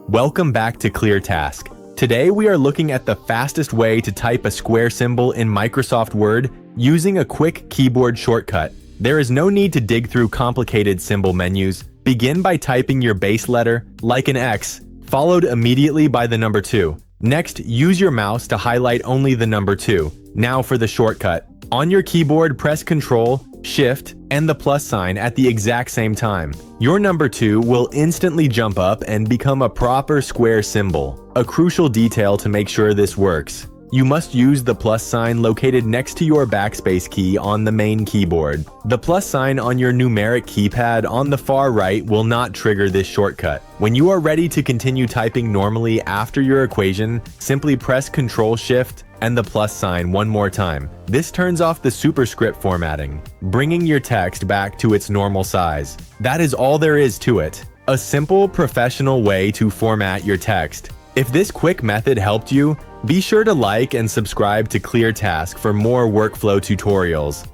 Welcome back to ClearTask. Today we are looking at the fastest way to type a square symbol in Microsoft Word using a quick keyboard shortcut. There is no need to dig through complicated symbol menus. Begin by typing your base letter, like an X, followed immediately by the number 2. Next, use your mouse to highlight only the number 2. Now for the shortcut. On your keyboard, press Ctrl, Shift, and the plus sign at the exact same time. Your number 2 will instantly jump up and become a proper square symbol. A crucial detail to make sure this works. You must use the plus sign located next to your backspace key on the main keyboard. The plus sign on your numeric keypad on the far right will not trigger this shortcut. When you are ready to continue typing normally after your equation, simply press Ctrl Shift and the plus sign one more time. This turns off the superscript formatting, bringing your text back to its normal size. That is all there is to it. A simple, professional way to format your text. If this quick method helped you, be sure to like and subscribe to ClearTask for more workflow tutorials.